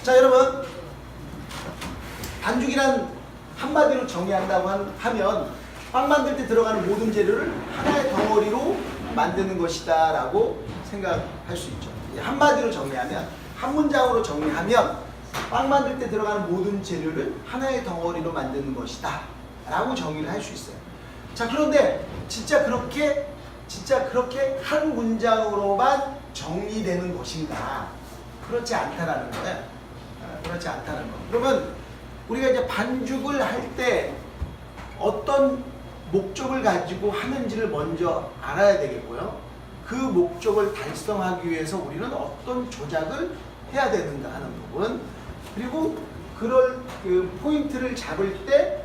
자, 여러분, 반죽이란 한마디로 정의한다고 하면 빵 만들 때 들어가는 모든 재료를 하나의 덩어리로 만드는 것이다 라고 생각할 수 있죠. 한마디로 정의하면, 한 문장으로 정의하면 빵 만들 때 들어가는 모든 재료를 하나의 덩어리로 만드는 것이다 라고 정의를 할 수 있어요. 자, 그런데 진짜 그렇게 한 문장으로만 정의되는 것인가? 그렇지 않다라는 거예요. 그렇지 않다는 거. 그러면 우리가 이제 반죽을 할 때 어떤 목적을 가지고 하는지를 먼저 알아야 되겠고요. 그 목적을 달성하기 위해서 우리는 어떤 조작을 해야 되는가 하는 부분, 그리고 그럴 그 포인트를 잡을 때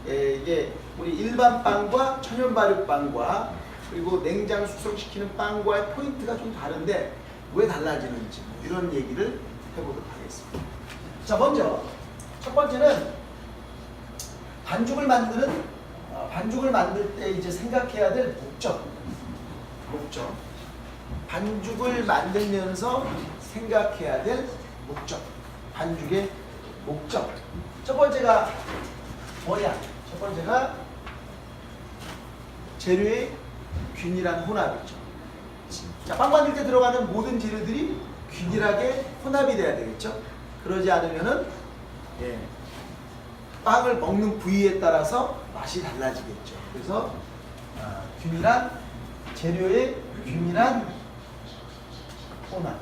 이게 우리 일반 빵과 천연 발효빵과 그리고 냉장 숙성시키는 빵과의 포인트가 좀 다른데 왜 달라지는지 이런 얘기를 해보도록 하겠습니다. 자, 먼저 첫 번째는 반죽을 만들 때 이제 생각해야 될 목적. 반죽을 만들면서 생각해야 될 목적. 반죽의 목적. 첫 번째가 뭐냐? 첫 번째가 재료의 균일한 혼합이죠. 자, 빵 만들 때 들어가는 모든 재료들이 균일하게 혼합이 돼야 되겠죠. 그러지 않으면은 빵을 먹는 부위에 따라서 맛이 달라지겠죠. 그래서 재료의 균일한 혼합.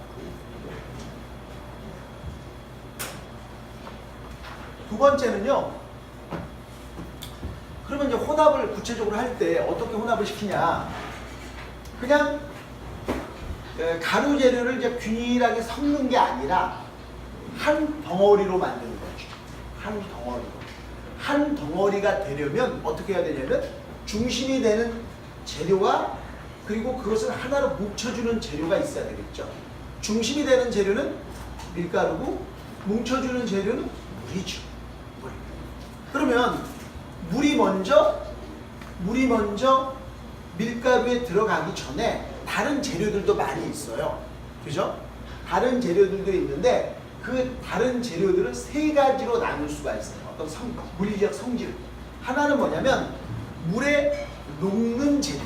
두 번째는요. 그러면 이제 혼합을 구체적으로 할 때 어떻게 혼합을 시키냐? 그냥 가루 재료를 이제 균일하게 섞는 게 아니라 한 덩어리로 만드는 거죠. 한 덩어리로. 한 덩어리가 되려면 어떻게 해야 되냐면 중심이 되는 재료와 그리고 그것을 하나로 뭉쳐주는 재료가 있어야 되겠죠. 중심이 되는 재료는 밀가루고 뭉쳐주는 재료는 물이죠. 물. 그러면 물이 먼저 밀가루에 들어가기 전에 다른 재료들도 많이 있어요. 그죠? 다른 재료들도 있는데 그 다른 재료들은 세 가지로 나눌 수가 있어요. 어떤 물리적 성질. 하나는 뭐냐면 물에 녹는 재료.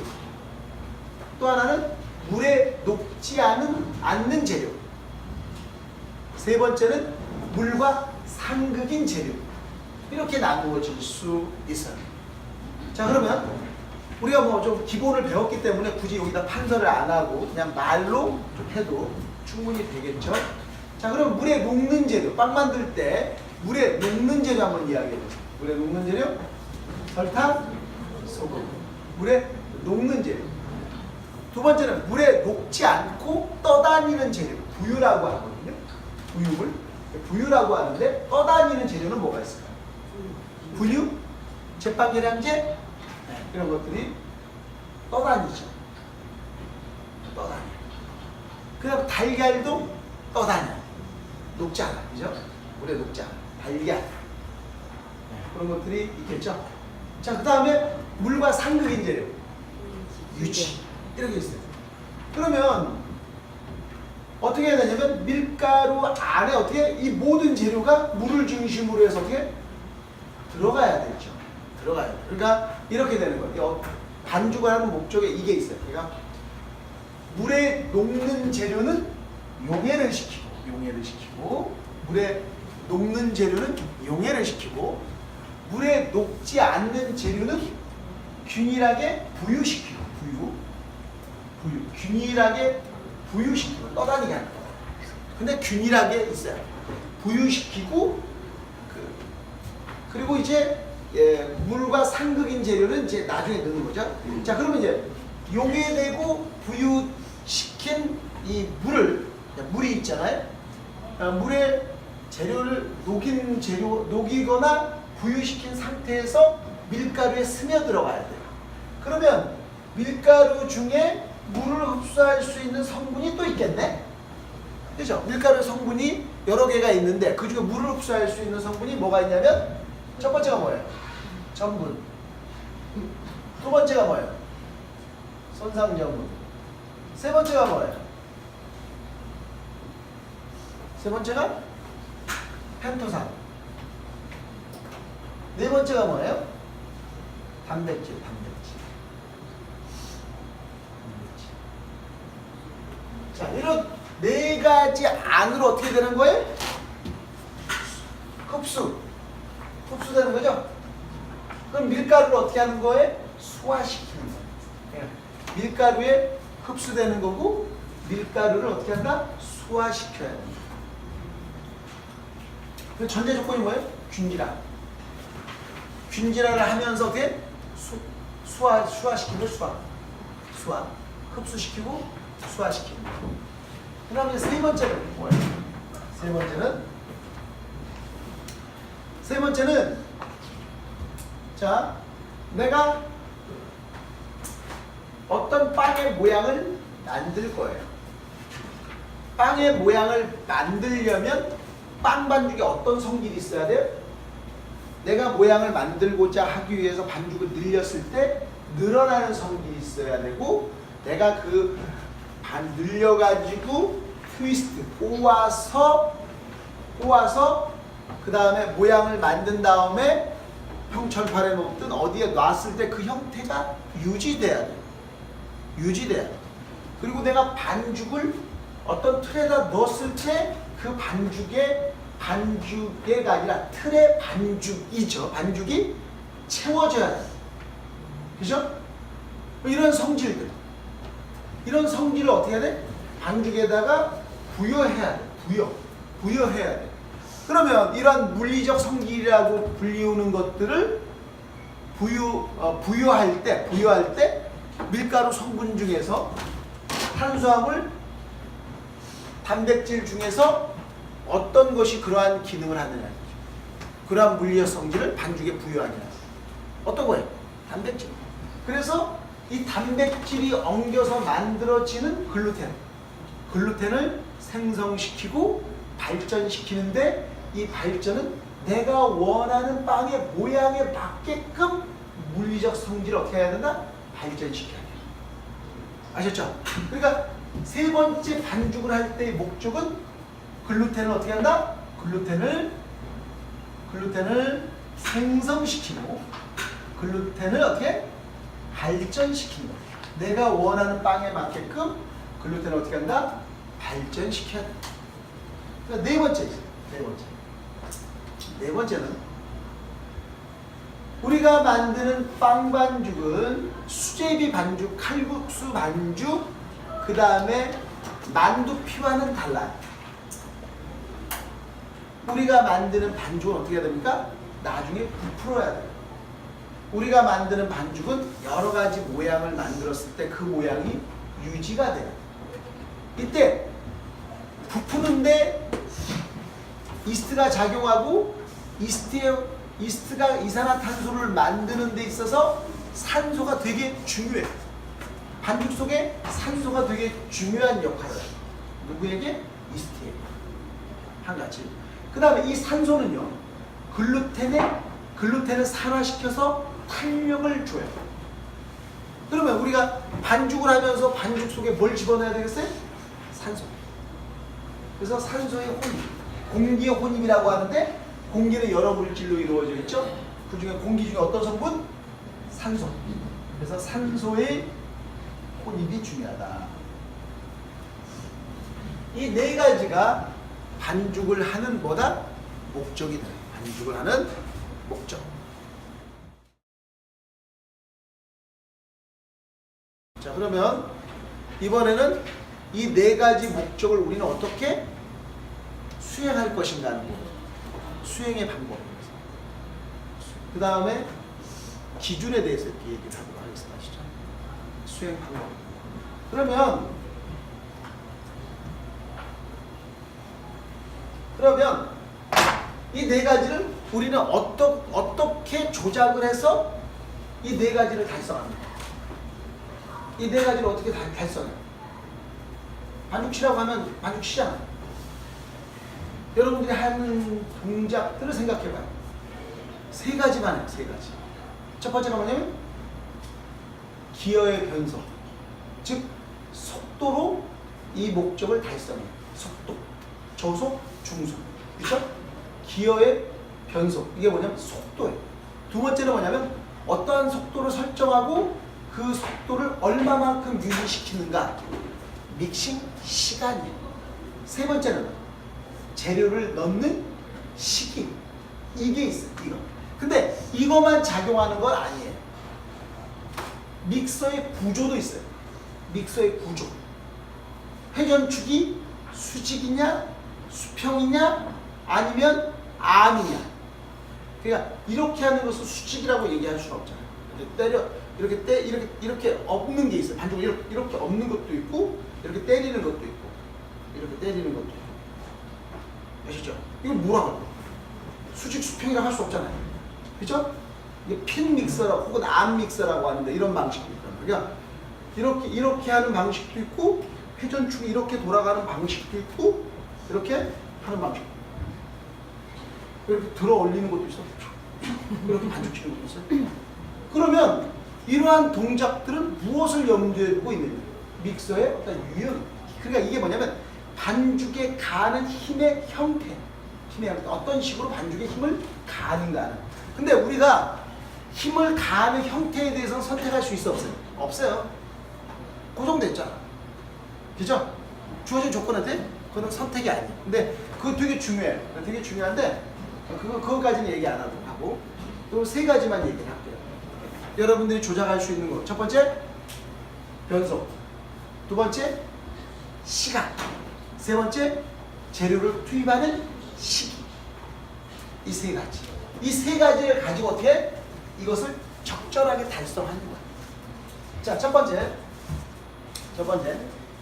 또 하나는 물에 녹지 않는 재료. 세 번째는 물과 상극인 재료. 이렇게 나누어질 수 있어요. 자, 그러면 우리가 뭐 좀 기본을 배웠기 때문에 굳이 여기다 판서를 안 하고 그냥 말로 좀 해도 충분히 되겠죠. 자, 그럼 물에 녹는 재료, 빵 만들 때 물에 녹는 재료 한번 이야기해 보세요. 물에 녹는 재료, 설탕, 소금. 물에 녹는 재료. 두 번째는 물에 녹지 않고 떠다니는 재료, 부유라고 하거든요. 부유라고 하는데 떠다니는 재료는 뭐가 있을까요? 부유, 제빵계량제, 이런 것들이 떠다니죠. 떠다녀. 그다음 달걀도 떠다녀. 녹지 않아, 그죠? 물에 녹지 않아. 달걀. 그런 것들이 있겠죠. 자, 그 다음에 물과 상극인 재료, 유지. 이렇게 있어요. 그러면 어떻게 해야 되냐면 밀가루 안에 어떻게 이 모든 재료가 물을 중심으로 해서 어떻게 들어가야 되죠. 들어가야 돼. 그러니까 이렇게 되는 거예요. 반죽을 하는 목적에 이게 있어요. 그러니까 물에 녹는 재료는 용해를 시키고 물에 녹는 재료는 용해를 시키고 물에 녹지 않는 재료는 균일하게 부유시키고 균일하게 부유시키고 떠다니게 하는 거예요. 근데 균일하게 있어요. 부유시키고 그리고 이제 물과 상극인 재료는 이제 나중에 넣는 거죠. 자, 그러면 이제 용해되고 부유시킨 이 물이 있잖아요. 물에 재료를 녹이거나 부유시킨 상태에서 밀가루에 스며들어가야 돼요. 그러면 밀가루 중에 물을 흡수할 수 있는 성분이 또 있겠네? 그죠? 밀가루 성분이 여러 개가 있는데 그 중에 물을 흡수할 수 있는 성분이 뭐가 있냐면 첫 번째가 뭐예요? 전분. 두 번째가 뭐예요? 손상전분. 세 번째가 뭐예요? 세 번째가 펜토산. 네 번째가 뭐예요? 단백질. 자, 이런 네 가지 안으로 어떻게 되는 거예요? 흡수되는 거죠? 그럼 밀가루를 어떻게 하는 거예요? 소화시키는 거예요. 밀가루에 흡수되는 거고 밀가루를 어떻게 한다? 소화시켜야 된다. 그 전제 조건이 뭐예요? 균질화. 균질화를 하면서 어떻게? 소화시키는 소화. 흡수시키고 소화시키는 거. 그 다음에 세 번째는 뭐예요? 세 번째는 자, 내가 어떤 빵의 모양을 만들 거예요. 빵의 모양을 만들려면 빵 반죽에 어떤 성질이 있어야 돼요? 내가 모양을 만들고자 하기 위해서 반죽을 늘렸을 때 늘어나는 성질이 있어야 되고, 내가 그 늘려가지고 트위스트 꼬아서 그 다음에 모양을 만든 다음에 형철판에 놓든 어디에 놨을 때 그 형태가 유지돼야 돼. 그리고 내가 반죽을 어떤 틀에다 넣었을 때 그 반죽에가 아니라 틀의 반죽이죠. 반죽이 채워져야 돼. 그죠? 이런 성질들. 이런 성질을 어떻게 해야 돼? 반죽에다가 부여해야 돼. 부여해야 돼. 그러면 이런 물리적 성질이라고 불리우는 것들을 부여할 때 밀가루 성분 중에서 탄수화물, 단백질 중에서 어떤 것이 그러한 기능을 하느냐. 그러한 물리적 성질을 반죽에 부여하느냐. 어떤 거예요? 단백질. 그래서 이 단백질이 엉겨서 만들어지는 글루텐을 생성시키고 발전시키는데, 이 발전은 내가 원하는 빵의 모양에 맞게끔 물리적 성질을 어떻게 해야 된다? 발전시켜야 돼요. 아셨죠? 그러니까 세 번째 반죽을 할 때의 목적은 글루텐을 어떻게 한다? 글루텐을 생성시키고 글루텐을 어떻게? 발전시키는 거예요. 내가 원하는 빵에 맞게끔 글루텐을 어떻게 한다? 발전시켜야 돼. 그러니까 네 번째는 우리가 만드는 빵 반죽은 수제비 반죽, 칼국수 반죽, 그 다음에 만두피와는 달라요. 우리가 만드는 반죽은 어떻게 해야 됩니까? 나중에 부풀어야 돼요. 우리가 만드는 반죽은 여러 가지 모양을 만들었을 때 그 모양이 유지가 돼요. 이때 부푸는데 이스트가 작용하고 이스트가 이산화탄소를 만드는 데 있어서 산소가 되게 중요해요. 반죽 속에 산소가 되게 중요한 역할을 해요. 누구에게? 이스트에게. 한 가지. 그 다음에 이 산소는요, 글루텐을 산화시켜서 탄력을 줘요. 그러면 우리가 반죽을 하면서 반죽 속에 뭘 집어넣어야 되겠어요? 산소. 그래서 산소의 혼입, 공기의 혼입이라고 하는데, 공기는 여러 물질로 이루어져 있죠. 그 중에 공기 중에 어떤 성분? 산소. 그래서 산소의 혼입이 중요하다. 이 네 가지가 반죽을 하는 뭐다? 목적이 돼요. 반죽을 하는 목적. 자, 그러면 이번에는 이 네 가지 목적을 우리는 어떻게 수행할 것인가 하는 거예요. 수행의 방법. 그 다음에 기준에 대해서 이렇게 얘기를 하도록 하겠습니다. 아시죠? 수행 방법. 그러면 이 네 가지를 우리는 어떻게 조작을 해서 이 네 가지를 달성합니까? 이 네 가지를 어떻게 달성해요? 반죽 치라고 하면 반죽 치잖아요. 여러분들이 하는 동작들을 생각해봐요. 세 가지만 해요. 세 가지. 첫 번째가 뭐냐면 기여의 변속, 즉 속도로 이 목적을 달성해요. 속도. 저속, 중속. 그렇죠? 기어의 변속. 이게 뭐냐면 속도예요. 두 번째는 뭐냐면 어떠한 속도를 설정하고 그 속도를 얼마만큼 유지시키는가. 믹싱 시간이에요. 세 번째는 재료를 넣는 시기. 이게 있어요. 이거. 근데 이것만 작용하는 건 아니에요. 믹서의 구조도 있어요. 믹서의 구조. 회전축이 수직이냐, 수평이냐, 아니면 암이냐. 그러니까 이렇게 하는 것을 수직이라고 얘기할 수는 없잖아요. 이렇게 엎는 게 있어요. 반죽을 이렇게 엎는 것도 있고, 이렇게 때리는 것도 있고, 이렇게 때리는 것도 있고. 아시죠? 이건 뭐라고? 수직, 수평이라고 할 수 없잖아요. 그죠? 이게 핀 믹서라고 혹은 암 믹서라고 하는데 이런 방식도 있단 말이야. 이렇게 하는 방식도 있고, 회전축이 이렇게 돌아가는 방식도 있고, 이렇게 하는 방식도 있고. 이렇게 들어 올리는 것도 있어. 이렇게 반죽시키는 것도 있어요. 그러면 이러한 동작들은 무엇을 염두에 두고 있느냐? 믹서의 어떤 유형. 그러니까 이게 뭐냐면 반죽에 가하는 힘의 형태. 어떤 식으로 반죽에 힘을 가하는가 하는. 근데 우리가 힘을 가하는 형태에 대해서는 선택할 수 있어 없어요? 없어요. 고정됐잖아. 그죠? 주어진 조건한테 그건 선택이 아니에요. 근데 그거 되게 중요해요. 되게 중요한데 그거까지는 얘기 안 하고 또 세 가지만 얘기를 할게요. 여러분들이 조작할 수 있는 거. 첫 번째, 변속. 두 번째, 시간. 세 번째, 재료를 투입하는 시기. 이 세 가지. 이 세 가지를 가지고 어떻게 이것을 적절하게 달성하는 거야. 자, 첫 번째.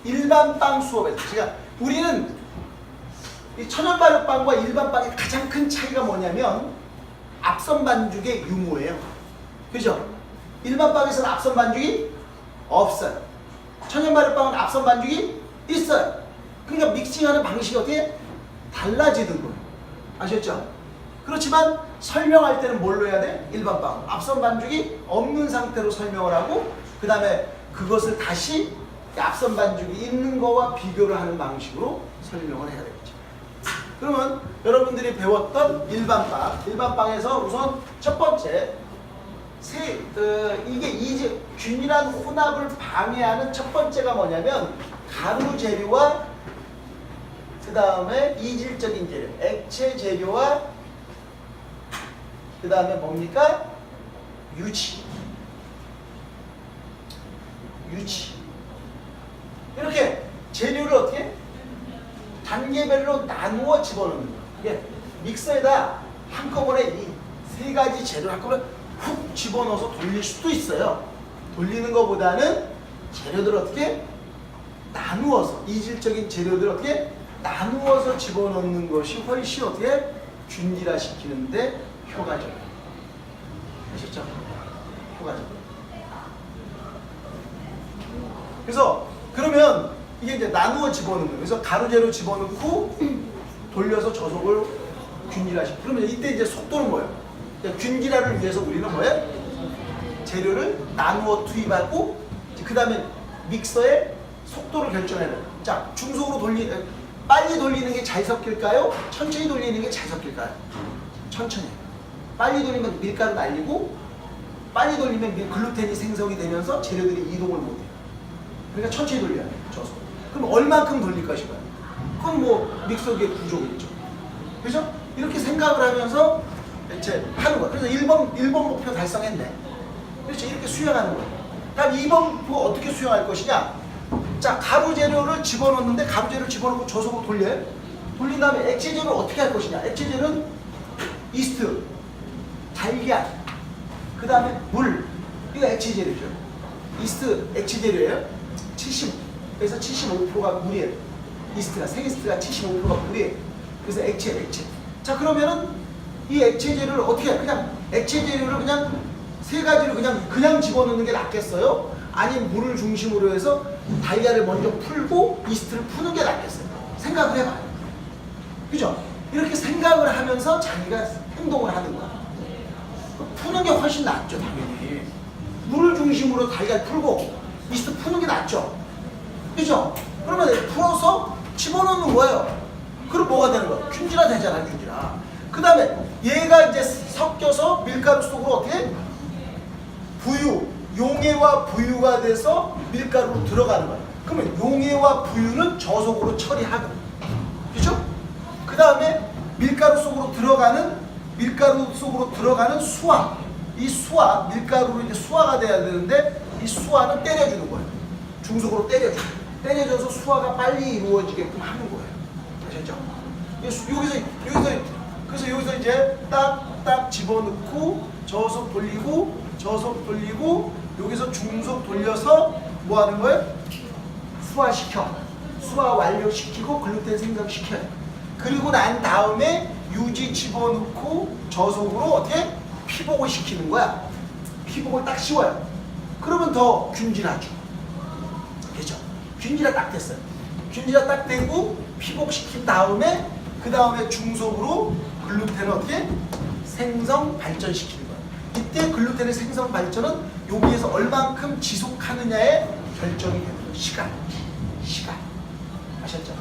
일반 빵 수업에서. 그러니까 우리는 이 천연발효빵과 일반 빵의 가장 큰 차이가 뭐냐면 앞선 반죽의 유무예요. 그죠? 일반 빵에서는 앞선 반죽이 없어요. 천연발효빵은 앞선 반죽이 있어요. 그러니까 믹싱하는 방식이 어떻게 달라지는 거예요. 아셨죠? 그렇지만 설명할 때는 뭘로 해야 돼? 일반 빵. 앞선 반죽이 없는 상태로 설명을 하고 그 다음에 그것을 다시 앞선 반죽이 있는 거와 비교를 하는 방식으로 설명을 해야 되겠죠. 그러면 여러분들이 배웠던 일반빵에서 우선 첫 번째 이게 균일한 혼합을 방해하는 첫 번째가 뭐냐면 가루 재료와 그 다음에 이질적인 재료, 액체 재료와 그 다음에 뭡니까? 유지. 이렇게 재료를 어떻게? 단계별로 나누어 집어넣는 거예요. 이게 믹서에다 한꺼번에 이 세 가지 재료를 한꺼번에 훅 집어넣어서 돌릴 수도 있어요. 돌리는 것보다는 재료들을 어떻게? 나누어서, 이질적인 재료들을 어떻게? 나누어서 집어넣는 것이 훨씬 어떻게? 균일화시키는데 효과적이에요. 아셨죠? 효과적이에요. 그래서 그러면 이게 이제 나누어 집어넣는 거예요. 그래서 가루재료 집어넣고 돌려서 저속을 균일화시키고. 그러면 이때 이제 속도는 뭐예요? 균일화를 위해서 우리는 뭐예요? 재료를 나누어 투입하고 그 다음에 믹서의 속도를 결정해야 돼요. 자, 중속으로 빨리 돌리는 게 잘 섞일까요? 천천히 돌리는 게 잘 섞일까요? 천천히. 빨리 돌리면 밀가루 날리고 빨리 돌리면 글루텐이 생성이 되면서 재료들이 이동을 못해요. 그러니까 천천히 돌려야 돼요. 저속. 그럼 얼만큼 돌릴 것인가요? 그건 뭐 믹서기의 구조겠죠. 그죠? 이렇게 생각을 하면서 이제 하는 거야. 그래서 1번 목표 달성했네. 그렇죠? 이렇게 수행하는 거예요. 다음 2번 목표 어떻게 수행할 것이냐? 자, 가루 재료를 집어넣는데 가루 재료를 집어넣고 저속으로 돌려요. 돌린 다음에 액체 재료를 어떻게 할 것이냐? 액체 재료는 이스트, 달걀, 그 다음에 물. 이거 액체 재료죠. 이스트 액체 재료예요. 70에서 75%가 물이에요. 이스트가, 생이스트가 75%가 물이에요. 그래서 액체. 자, 그러면은 이 액체 재료를 어떻게 해? 그냥 액체 재료를 그냥 세 가지를 그냥 집어넣는 게 낫겠어요? 아니면 물을 중심으로 해서 달걀을 먼저 풀고 이스트를 푸는 게 낫겠어요? 생각을 해봐요. 그죠? 이렇게 생각을 하면서 자기가 행동을 하는 거야. 푸는 게 훨씬 낫죠, 당연히. 물을 중심으로 달걀 풀고 이스트 푸는 게 낫죠. 그죠? 그러면 풀어서 집어넣는 거예요. 그럼 뭐가 되는 거야? 균질화 되잖아, 균질화. 그 다음에 얘가 이제 섞여서 밀가루 속으로 어떻게? 부유, 용해와 부유가 돼서 밀가루로 들어가는 거야. 그러면 용해와 부유는 저속으로 처리하고, 그죠? 그 다음에 밀가루 속으로 들어가는 수화. 이 수화, 밀가루로 이제 수화가 돼야 되는데 이 수화는 때려주는 거예요. 중속으로 때려줘서 수화가 빨리 이루어지게끔 하는 거예요. 아셨죠? 그래서 여기서 이제 딱 집어넣고 저속 돌리고 여기서 중속 돌려서 뭐 하는 거예요? 수화 완료시키고 글루텐 생성시켜요. 그리고 난 다음에 유지 집어넣고 저속으로 어떻게? 피복을 시키는 거야. 피복을 딱 씌워요. 그러면 더 균질하죠. 그죠? 균질화 딱 됐어요. 균질화 딱 되고 피복시킨 다음에 그 다음에 중속으로 글루텐을 어떻게? 생성 발전시키는 거야. 이때 글루텐의 생성 발전은 여기에서 얼만큼 지속하느냐에 결정이 되는 거예요. 시간. 아셨죠?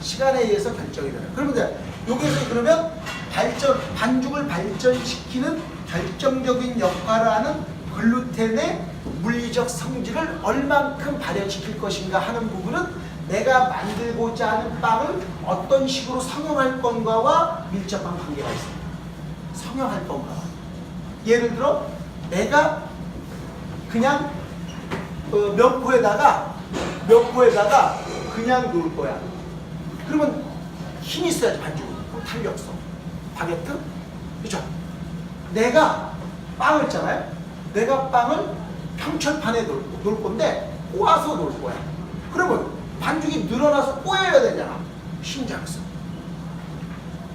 시간에 의해서 결정이 되는 거예요. 그러면 이제 여기에서 그러면 반죽을 발전시키는 결정적인 역할을 하는 글루텐의 물리적 성질을 얼만큼 발현시킬 것인가 하는 부분은 내가 만들고자 하는 빵을 어떤 식으로 성형할 건가와 밀접한 관계가 있습니다. 성형할 건가. 예를 들어 내가 그냥 면포에다가 그냥 놓을 거야. 그러면 힘이 있어야지 반죽은. 탄력성. 바게트? 그죠? 내가 빵을 있잖아요. 내가 빵을 평철판에 놓을 건데 꼬아서 놓을 거야. 그러면 반죽이 늘어나서 꼬여야 되잖아. 신장성.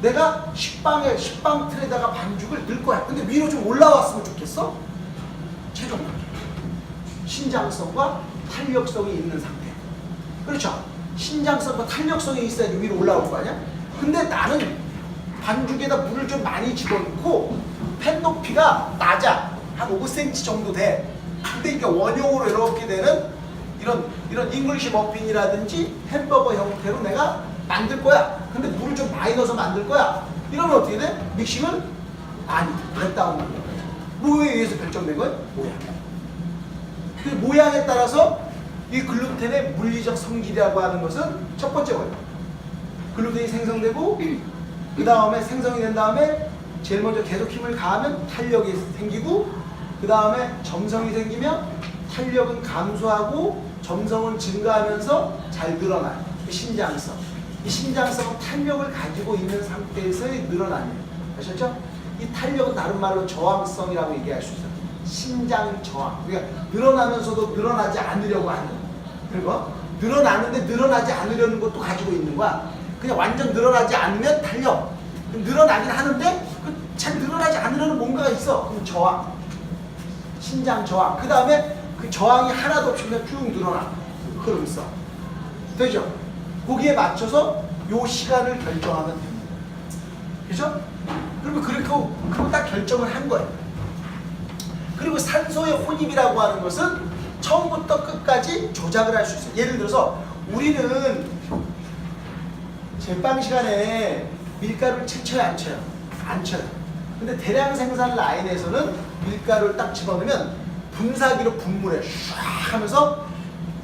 내가 식빵 틀에다가 반죽을 넣을 거야. 근데 위로 좀 올라왔으면 좋겠어? 최종 신장성과 탄력성이 있는 상태. 그렇죠? 신장성과 탄력성이 있어야지 위로 올라올 거 아니야? 근데 나는 반죽에다 물을 좀 많이 집어넣고 팬 높이가 낮아. 한 5cm 정도 돼. 근데 이게 원형으로 이렇게 되는 이런 잉글리시 머핀이라든지 햄버거 형태로 내가 만들 거야. 근데 물을 좀 많이 넣어서 만들 거야. 이러면 어떻게 돼? 믹싱을 아니, 브레이크다운 하는 거야. 뭐에 의해서 결정된 거야? 모양. 그 모양에 따라서 이 글루텐의 물리적 성질이라고 하는 것은 첫 번째 거예요. 글루텐이 생성되고 그 다음에 생성이 된 다음에 제일 먼저 계속 힘을 가하면 탄력이 생기고 그 다음에 점성이 생기면 탄력은 감소하고 점성은 증가하면서 잘 늘어나요. 신장성. 이 신장성은 탄력을 가지고 있는 상태에서의 늘어나는. 아셨죠? 이 탄력은 다른 말로 저항성이라고 얘기할 수 있어요. 신장 저항. 그러니까 늘어나면서도 늘어나지 않으려고 하는. 그리고 늘어나는데 늘어나지 않으려는 것도 가지고 있는 거야. 그냥 완전 늘어나지 않으면 탄력. 늘어나긴 하는데 잘 늘어나지 않으려는 뭔가가 있어. 그럼 저항. 신장 저항. 그 다음에 그 저항이 하나도 없이 그냥 쭉 늘어나. 흐름 있어. 되죠? 거기에 맞춰서 요 시간을 결정하면 됩니다. 그죠? 그러면 그리고 딱 결정을 한 거예요. 그리고 산소의 혼입이라고 하는 것은 처음부터 끝까지 조작을 할 수 있어요. 예를 들어서 우리는 제빵 시간에 밀가루를 채쳐요, 안 쳐요? 안 쳐요. 근데 대량 생산 라인에서는 밀가루를 딱 집어넣으면 분사기로 분무를 해. 쫙 하면서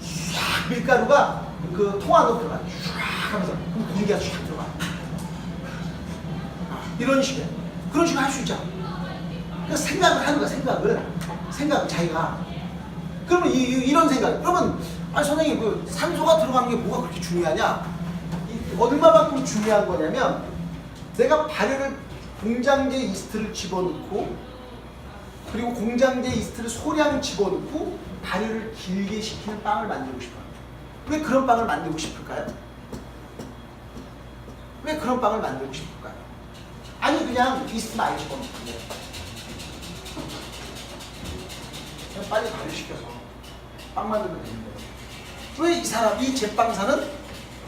쫙 밀가루가 그 통 안으로 들어가요. 쫙 하면서 그럼 공기가 쫙 들어가. 이런 식이에요. 그런 식으로 할 수 있잖아. 그러니까 생각을 하는 거야, 생각을 자기가. 그러면 이런 생각. 그러면 아니 선생님 그 산소가 들어가는 게 뭐가 그렇게 중요하냐? 얼마만큼 중요한 거냐면 내가 발효를 공장제 이스트를 집어넣고 그리고 공장제 이스트를 소량 집어넣고 발효를 길게 시키는 빵을 만들고 싶어요. 왜 그런 빵을 만들고 싶을까요? 왜 그런 빵을 만들고 싶을까요? 아니 그냥 이스트 많이 집어넣는데 그냥 빨리 발효시켜서 빵 만들면 되는데 왜 이 제빵사는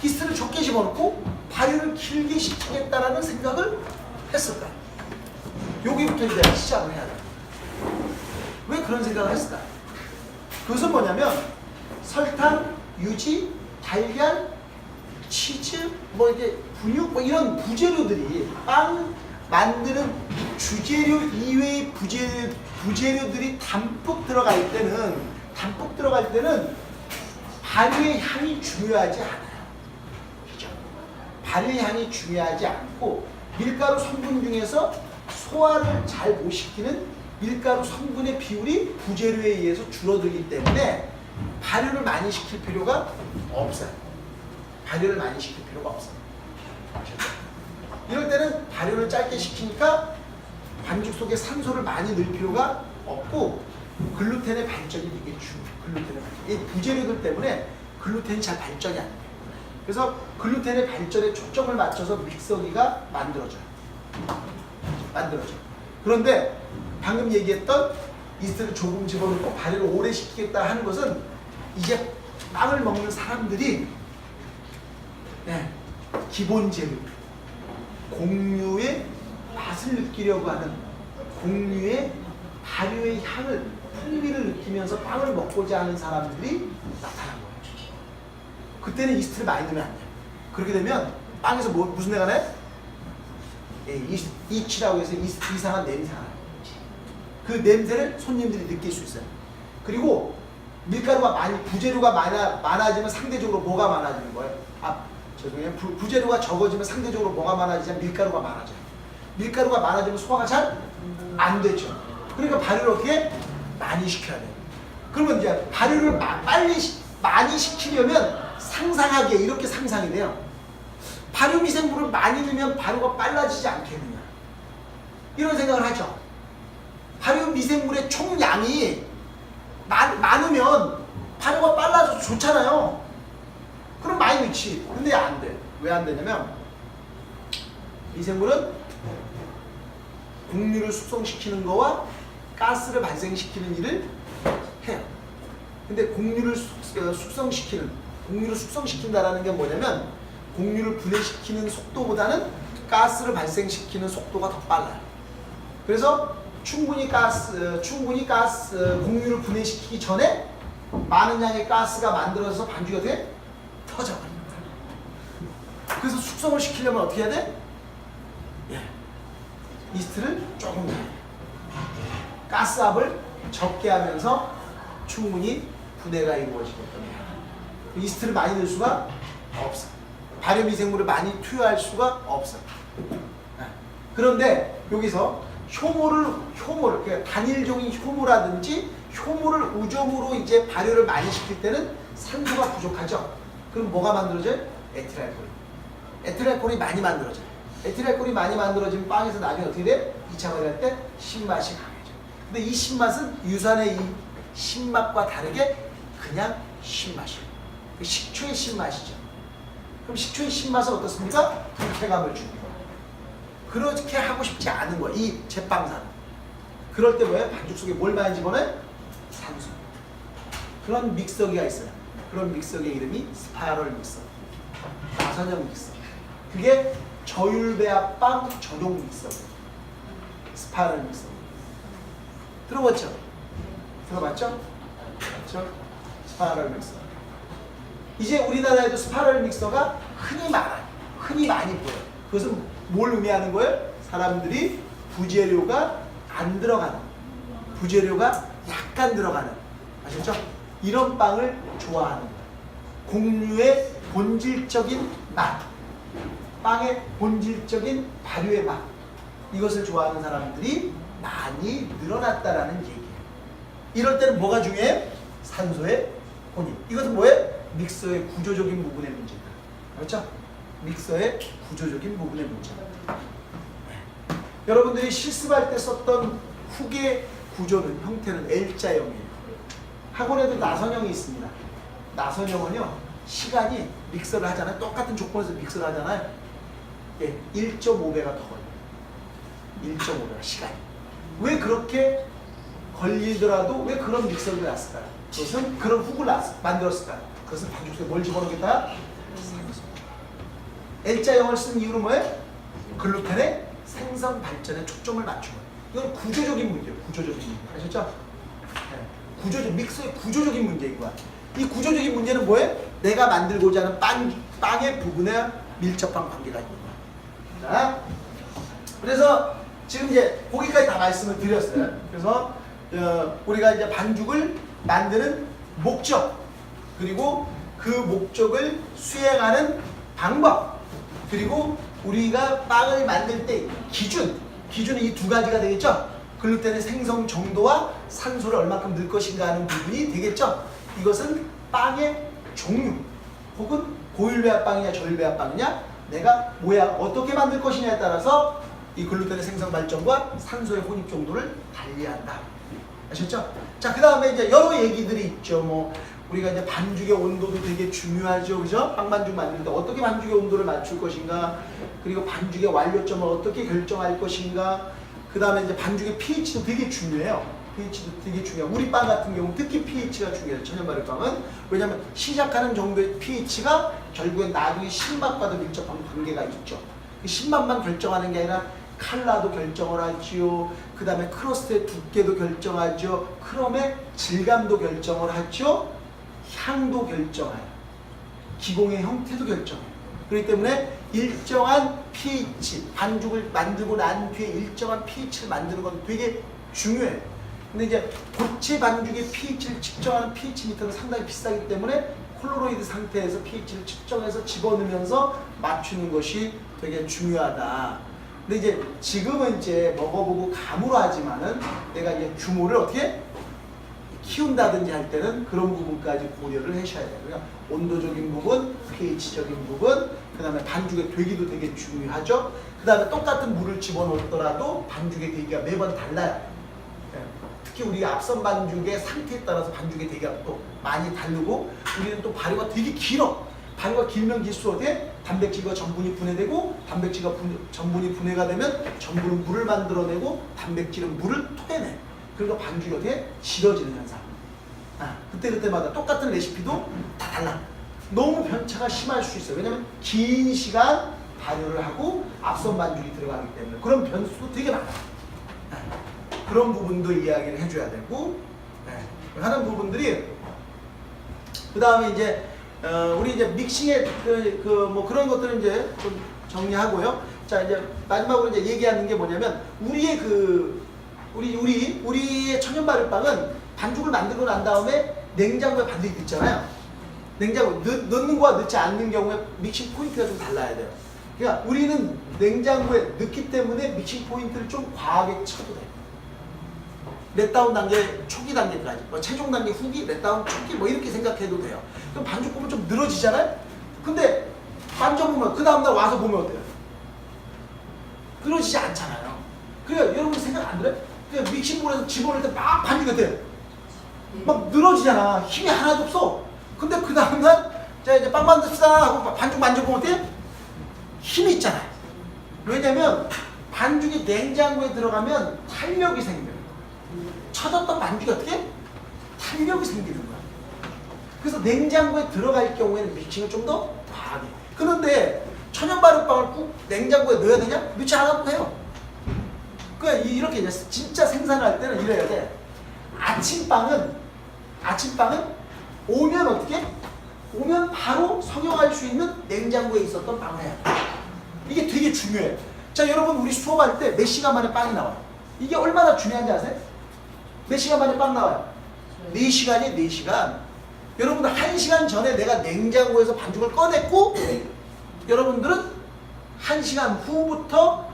이스트를 적게 집어넣고 발효를 길게 시키겠다라는 생각을 했을까요? 여기부터 이제 시작을 해야 돼요. 왜 그런 생각을 했을까요? 그것은 뭐냐면 설탕, 유지, 달걀, 치즈, 뭐 이게 분육 뭐 이런 부재료들이 빵 만드는 주재료 이외의 부재료들이 담뿍 들어갈 때는 발효의 향이 중요하지 않아요. 그죠? 발효의 향이 중요하지 않고 밀가루 성분 중에서 소화를 잘 못 시키는 밀가루 성분의 비율이 부재료에 의해서 줄어들기 때문에 발효를 많이 시킬 필요가 없어요. 발효를 많이 시킬 필요가 없어요. 이럴 때는 발효를 짧게 시키니까 반죽 속에 산소를 많이 넣을 필요가 없고 글루텐의 발전이 되게 중요해요. 글루텐의 발전. 이 부재료들 때문에 글루텐이 잘 발전이 안 돼요. 그래서 글루텐의 발전에 초점을 맞춰서 믹서기가 만들어져요. 그런데 방금 얘기했던 이스트를 조금 집어넣고 발효를 오래 시키겠다 하는 것은 이제 빵을 먹는 사람들이 기본 재료, 공유의 맛을 느끼려고 하는 공유의 발효의 향을, 풍미를 느끼면서 빵을 먹고자 하는 사람들이 나타난 거예요. 그때는 이스트를 많이 넣으면 안 돼요. 그렇게 되면 빵에서 무슨 내가 나요? 이치라고 해서 이상한 냄새가 나요. 그 냄새를 손님들이 느낄 수 있어요. 그리고 밀가루가 부재료가 많아지면 상대적으로 뭐가 많아지는 거예요? 죄송해요. 부재료가 적어지면 상대적으로 뭐가 많아지냐면 밀가루가 많아져요. 밀가루가 많아지면 소화가 잘 안 되죠. 그러니까 발효를 어떻게 많이 시켜야 돼요. 그러면 이제 발효를 많이 시키려면 상상하기에 이렇게 상상이 돼요. 발효 미생물을 많이 넣으면 발효가 빨라지지 않겠느냐, 이런 생각을 하죠. 발효 미생물의 총량이 많으면 발효가 빨라져서 좋잖아요. 그럼 많이 넣지. 근데 안 돼. 왜 안 되냐면 미생물은 곡류를 숙성시키는 거와 가스를 발생시키는 일을 해요. 근데 곡류를 숙성시킨다라는 게 뭐냐면 곡류를 분해시키는 속도보다는 가스를 발생시키는 속도가 더 빨라요. 그래서 충분히 곡류를 분해시키기 전에 많은 양의 가스가 만들어져서 반죽이 어떻게 터져버립니다. 그래서 숙성을 시키려면 어떻게 해야 돼? 이스트를 조금 더 가스압을 적게 하면서 충분히 분해가 이루어지게끔 해요. 이스트를 많이 넣을 수가 없어요. 발효 미생물을 많이 투여할 수가 없어요. 그런데 여기서 효모를 단일종인 효모라든지 효모를 우점으로 이제 발효를 많이 시킬 때는 산소가 부족하죠. 그럼 뭐가 만들어져요? 에틸알코올. 에틸알코올이 많이 만들어져요. 에틸알코올이 많이 만들어지면 빵에서 나중에 어떻게 돼? 2차 발효할 때 신맛이 강해져. 근데 이 신맛은 유산의 이 신맛과 다르게 그냥 신맛이에요. 식초의 신맛이죠. 그럼 식초의 신맛은 어떻습니까? 불쾌감을 주는 거예요. 그렇게 하고 싶지 않은 거예요. 이 제빵사는. 그럴 때 뭐예요? 반죽 속에 뭘 많이 집어넣어요? 산소. 그런 믹서기가 있어요. 그런 믹서기의 이름이 스파이럴 믹서. 나선형 믹서. 그게 저율배합빵 전용 믹서기. 스파이럴 믹서. 들어봤죠? 들어봤죠? 그렇죠? 스파이럴 믹서. 이제 우리나라에도 스파이럴 믹서가 흔히 많아요. 흔히 많이 보여요. 그것은 뭘 의미하는 거예요? 사람들이 부재료가 안 들어가는, 부재료가 약간 들어가는, 아셨죠? 이런 빵을 좋아하는 거예요. 곡류의 본질적인 맛, 빵의 본질적인 발효의 맛, 이것을 좋아하는 사람들이 많이 늘어났다라는 얘기예요. 이럴 때는 뭐가 중요해요? 산소의 혼입. 이것은 뭐예요? 믹서의 구조적인 부분의 문제다. 그렇죠? 믹서의 구조적인 부분의 문제. 여러분들이 실습할 때 썼던 훅의 구조는, 형태는 L자형이에요. 학원에도 나선형이 있습니다. 나선형은요, 시간이 믹서를 하잖아요. 똑같은 조건에서 믹서를 하잖아요. 1.5배가 더 걸려요. 1.5배가 시간이. 왜 그렇게 걸리더라도 왜 그런 믹서를 놨을까요? 그것은 그런 훅을 만들었을까요? 그것은 반죽 속에 뭘 집어넣겠다? 산소. L자형을 쓴 이유는 뭐예요? 글루텐의 생성 발전에 초점을 맞춘 거예요. 이건 구조적인 문제예요. 구조적인 문제. 아셨죠? 네. 믹서의 구조적인 문제인 거야. 이 구조적인 문제는 뭐예요? 내가 만들고자 하는 빵의 부분의 밀접한 관계가 있는 거야. 자, 그래서 지금 이제 거기까지 다 말씀을 드렸어요. 그래서 우리가 이제 반죽을 만드는 목적, 그리고 그 목적을 수행하는 방법, 그리고 우리가 빵을 만들 때 기준은 이 두 가지가 되겠죠. 글루텐의 생성 정도와 산소를 얼마큼 넣을 것인가 하는 부분이 되겠죠. 이것은 빵의 종류, 혹은 고율배합빵이냐 저율배합빵이냐, 내가 어떻게 만들 것이냐에 따라서 이 글루텐의 생성 발전과 산소의 혼입 정도를 달리한다. 아셨죠? 자, 그 다음에 이제 여러 얘기들이 있죠. 뭐 우리가 이제 반죽의 온도도 되게 중요하죠, 그죠? 빵반죽 만들 때 어떻게 반죽의 온도를 맞출 것인가, 그리고 반죽의 완료점을 어떻게 결정할 것인가, 그 다음에 이제 반죽의 pH도 되게 중요해요. pH도 되게 중요해요. 우리 빵 같은 경우 특히 pH가 중요해요. 천연발효빵은. 왜냐하면 시작하는 정도의 pH가 결국엔 나중에 신맛과도 밀접한 관계가 있죠. 그 신맛만 결정하는 게 아니라 칼라도 결정을 하지요. 그 다음에 크러스트의 두께도 결정하죠. 크롬의 질감도 결정을 하죠. 향도 결정해요. 기공의 형태도 결정해요. 그렇기 때문에 일정한 pH, 반죽을 만들고 난 뒤에 일정한 pH를 만드는 건 되게 중요해요. 근데 이제 고체 반죽의 pH를 측정하는 pH 미터는 상당히 비싸기 때문에 콜로로이드 상태에서 pH를 측정해서 집어넣으면서 맞추는 것이 되게 중요하다. 근데 이제 지금은 이제 먹어보고 감으로 하지만은 내가 이제 규모를 어떻게 키운다든지 할 때는 그런 부분까지 고려를 하셔야 되고요. 온도적인 부분, pH적인 부분, 그 다음에 반죽의 되기도 되게 중요하죠. 그 다음에 똑같은 물을 집어넣더라도 반죽의 되기가 매번 달라요. 특히 우리가 앞선 반죽의 상태에 따라서 반죽의 되기가 또 많이 다르고, 우리는 또 발효가 되게 길어. 발효가 길면 길수록 어떻게? 단백질과 전분이 분해되고, 단백질과 전분이 분해가 되면 전분은 물을 만들어내고 단백질은 물을 토해내. 그러니까 반죽이 어떻게? 질어지는 현상. 그때마다 똑같은 레시피도 다 달라. 너무 편차가 심할 수 있어요. 왜냐면 긴 시간 발효를 하고 앞선 반죽이 들어가기 때문에 그런 변수도 되게 많아요. 그런 부분도 이야기를 해줘야 되고, 하는 부분들이, 그 다음에 이제 우리 이제 믹싱의 뭐 그런 것들은 이제 좀 정리하고요. 자, 이제 마지막으로 이제 얘기하는 게 뭐냐면, 우리의 천연발효빵은 반죽을 만들고 난 다음에 냉장고에 반죽이 넣잖아요. 냉장고에 넣는 거와 넣지 않는 경우에 믹싱 포인트가 좀 달라야 돼요. 그러니까 우리는 냉장고에 넣기 때문에 믹싱 포인트를 좀 과하게 쳐도 돼요. 렛다운 단계, 초기 단계까지, 뭐 최종 단계, 후기, 렛다운, 초기, 뭐 이렇게 생각해도 돼요. 그럼 반죽 보면 좀 늘어지잖아요? 근데 만져보면, 그 다음날 와서 보면 어때요? 늘어지지 않잖아요. 그러니까 여러분 생각 안 들어요? 그냥 믹싱볼에서 집어넣을 때 막 반죽이 돼요. 막 늘어지잖아. 힘이 하나도 없어. 근데 그 다음날, 자, 이제 빵 만듭시다 하고 반죽 만져보면 어때요? 힘이 있잖아요. 왜냐면 반죽이 냉장고에 들어가면 탄력이 생겨요. 쳐졌던 반죽이 어떻게? 탄력이 생기는 거야. 그래서 냉장고에 들어갈 경우에는 믹싱을 좀 더 과하게. 그런데 천연발효빵을 꼭 냉장고에 넣어야 되냐? 넣지 않아도 돼요. 그러니까 이렇게 이제 진짜 생산할 때는 이래야 돼. 아침빵은 오면 어떻게? 오면 바로 성형할 수 있는 냉장고에 있었던 빵을 해야 돼. 이게 되게 중요해. 자, 여러분, 우리 수업할 때 몇 시간 만에 빵이 나와요? 이게 얼마나 중요한지 아세요? 몇 시간 만에 빵 나와요? 4시간이에요, 4시간. 여러분들 1시간 전에 내가 냉장고에서 반죽을 꺼냈고, 여러분들은 1시간 후부터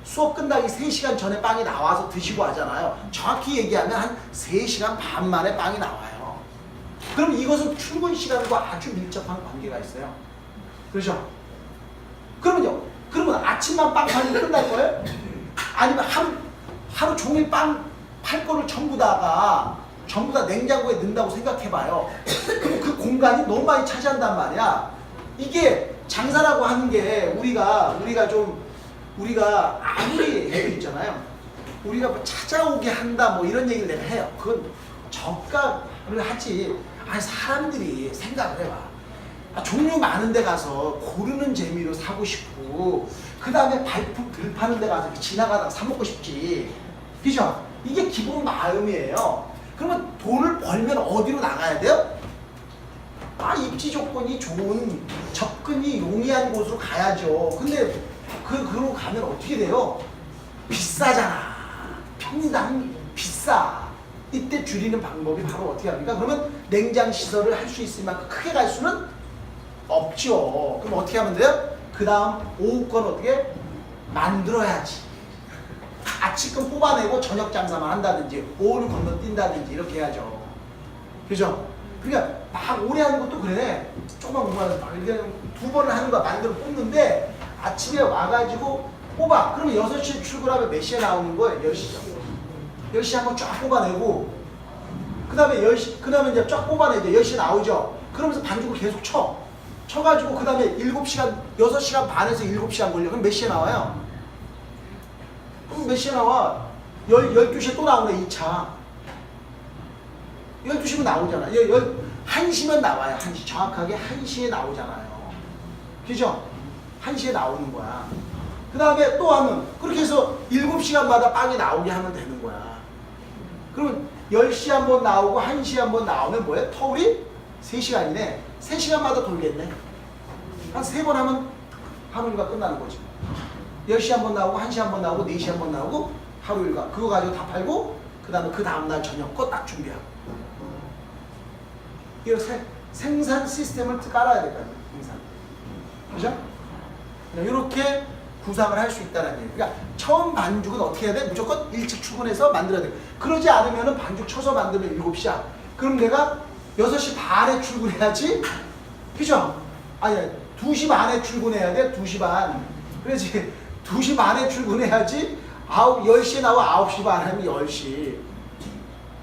수업 끝나기 3시간 전에 빵이 나와서 드시고 하잖아요. 정확히 얘기하면 한 3시간 반 만에 빵이 나와요. 그럼 이것은 출근 시간과 아주 밀접한 관계가 있어요. 그렇죠? 그러면 아침만 빵 팔면 끝날 거예요? 아니면 하루 종일 빵 팔 거를 전부 다 냉장고에 넣는다고 생각해봐요. 그럼 그 공간이 너무 많이 차지한단 말이야. 이게 장사라고 하는 게 우리가 아무리 해도 있잖아요. 우리가 뭐 찾아오게 한다 뭐 이런 얘기를 내가 해요. 그건 저가를 하지. 아니, 사람들이 생각을 해봐. 종류 많은 데 가서 고르는 재미로 사고 싶고, 그 다음에 발품 덜 파는 데 가서 지나가다가 사 먹고 싶지. 그죠? 이게 기본 마음이에요. 그러면 돈을 벌면 어디로 나가야 돼요? 입지 조건이 좋은 접근이 용이한 곳으로 가야죠. 근데 그러고 가면 어떻게 돼요? 비싸잖아. 평당 비싸. 이때 줄이는 방법이 바로 어떻게 합니까? 그러면 냉장 시설을 할 수 있을 만큼 크게 갈 수는 없죠. 그럼 어떻게 하면 돼요? 그 다음 오후 건 어떻게 만들어야지. 아침건 뽑아내고 저녁 장사만 한다든지 오후를 건너뛴다든지 이렇게 해야죠. 그죠? 그러니까 막 오래 하는 것도 그래. 조금만 공부하면서 막 이렇게 두 번을 하는 거야. 만들어 뽑는데 아침에 와가지고 뽑아. 그러면 6시에 출근하면 몇 시에 나오는 거예요? 10시죠. 10시에 한번 쫙 뽑아내고 그 다음에 10시, 그 다음에 이제 쫙 뽑아내죠. 10시에 나오죠. 그러면서 반죽을 계속 쳐가지고 그 다음에 7시간, 6시간 반에서 7시간 걸려. 그럼 몇 시에 나와요? 그럼 몇 시에 나와? 12시에 또 나오네, 2차. 12시면 나오잖아. 1시면 나와요. 1시. 정확하게 1시에 나오잖아요. 그죠? 1시에 나오는 거야. 그 다음에 또 하면, 그렇게 해서 7시간마다 빵이 나오게 하면 되는 거야. 그러면 10시 한번 나오고 1시 한번 나오면 뭐야? 터울이 3시간이네. 3시간마다 돌겠네. 한 3번 하면 하루 일과 끝나는 거지. 10시 한번 나오고 1시 한번 나오고 4시 한번 나오고 하루 일과. 그거 가지고 다 팔고 그 다음에 그 다음날 저녁 거 딱 준비하고. 이거 생산 시스템을 깔아야 될 거 아니에요. 생산. 그죠? 이렇게 구상을 할 수 있다는 얘기예요. 그러니까 처음 반죽은 어떻게 해야 돼? 무조건 일찍 출근해서 만들어야 돼. 그러지 않으면 반죽 쳐서 만들면 7시야. 그럼 내가 6시 반에 출근해야지. 그죠? 아니 2시 반에 출근해야 돼. 2시 반. 그렇지. 2시 반에 출근해야지. 10시에 나와 9시 반 하면 10시.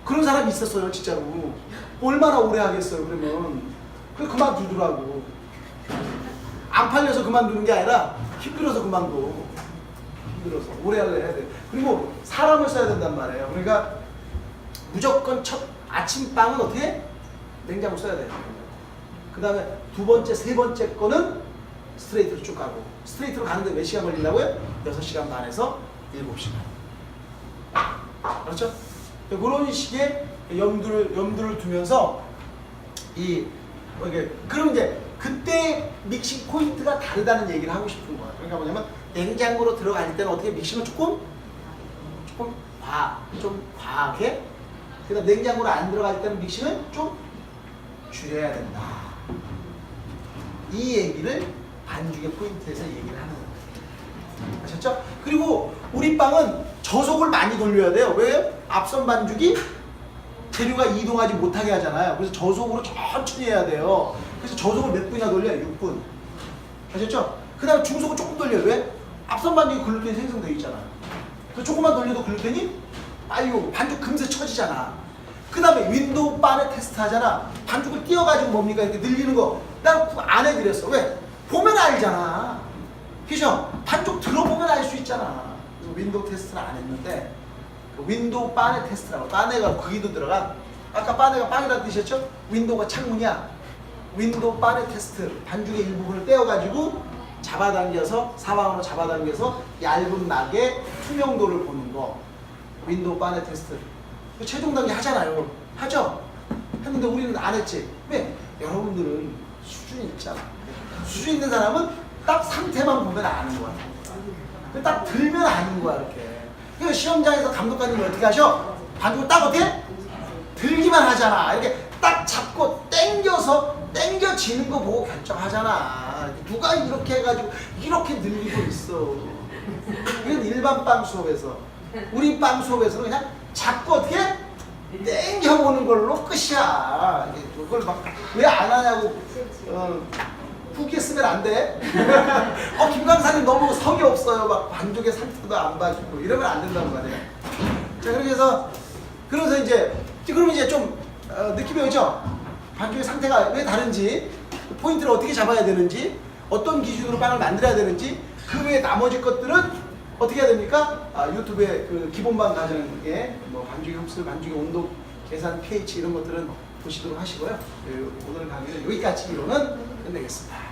그런 사람이 있었어요. 진짜로. 얼마나 오래 하겠어요. 그러면. 그래 그만두더라고. 안 팔려서 그만두는 게 아니라 힘들어서 그만둬. 힘들어서. 오래 하려 해야 돼. 그리고 사람을 써야 된단 말이에요. 그러니까 무조건 첫 아침빵은 어떻게? 냉장고 써야 돼요. 그 다음에 두 번째, 세 번째 거는 스트레이트로 쭉 가고. 스트레이트로 가는데 몇 시간 걸린다고요? 6시간 반에서 7시간. 그렇죠? 그런 식의 염두를 두면서 그럼 이제 그때 믹싱 포인트가 다르다는 얘기를 하고 싶은 거예요. 그러니까 뭐냐면 냉장고로 들어갈 때는 어떻게 믹싱을 조금 과하게, 그다음 냉장고로 안 들어갈 때는 믹싱을 좀 줄여야 된다. 이 얘기를 반죽의 포인트에서 얘기를 하는 거예요. 아셨죠? 그리고 우리 빵은 저속을 많이 돌려야 돼요. 왜요? 앞선 반죽이 재료가 이동하지 못하게 하잖아요. 그래서 저속으로 천천히 해야 돼요. 그래서 저속을 몇 분이나 돌려요? 6분. 아셨죠? 그 다음에 중속을 조금 돌려요. 왜? 앞선 반죽이 글루텐이 생성되어 있잖아요. 그래서 조금만 돌려도 글루텐이 빨리 오고 반죽 금세 쳐지잖아. 그 다음에 윈도우 바에 테스트 하잖아. 반죽을 띄워가지고 뭡니까? 이렇게 늘리는 거. 난 안 해드렸어. 왜? 보면 알잖아. 그죠? 반죽 들어보면 알 수 있잖아. 윈도우 테스트는 안 했는데 윈도우 바네 테스트라고. 바네가 거기도 들어간. 아까 바네가 빵이라는 뜻이었죠? 윈도우가 창문이야. 윈도우 바네 테스트. 반죽의 일부분을 떼어가지고 잡아당겨서 사방으로 잡아당겨서 얇은 낙의 투명도를 보는 거. 윈도우 바네 테스트. 최종 단계 하잖아요. 하죠? 했는데 우리는 안 했지. 왜? 여러분들은 수준이 있잖아. 수준 있는 사람은 딱 상태만 보면 아는 거야. 딱 들면 아는 거야, 이렇게. 그러니까 시험장에서 감독관님이 어떻게 하셔? 반죽을 딱 어떻게? 들기만 하잖아. 이렇게 딱 잡고 땡겨지는 거 보고 결정하잖아. 누가 이렇게 해가지고 이렇게 늘리고 있어. 이건 일반 빵 수업에서. 우리 빵 수업에서는 그냥 잡고 어떻게? 땡겨보는 걸로 끝이야. 그걸 막 왜 안 하냐고 후기에 쓰면 안 돼. 김 강사님 너무 성의 없어요. 막 반죽의 상태도 안 봐주고 이러면 안 된다는 말이에요. 자, 그래서 이제 그러면 이제 좀 느낌이 오죠? 반죽의 상태가 왜 다른지, 포인트를 어떻게 잡아야 되는지, 어떤 기준으로 빵을 만들어야 되는지, 그 외에 나머지 것들은 어떻게 해야 됩니까? 유튜브에 그 기본반 과정에 뭐 반죽의 흡수, 반죽의 온도 계산, pH 이런 것들은 보시도록 하시고요. 오늘 강의는 여기까지로는 끝내겠습니다.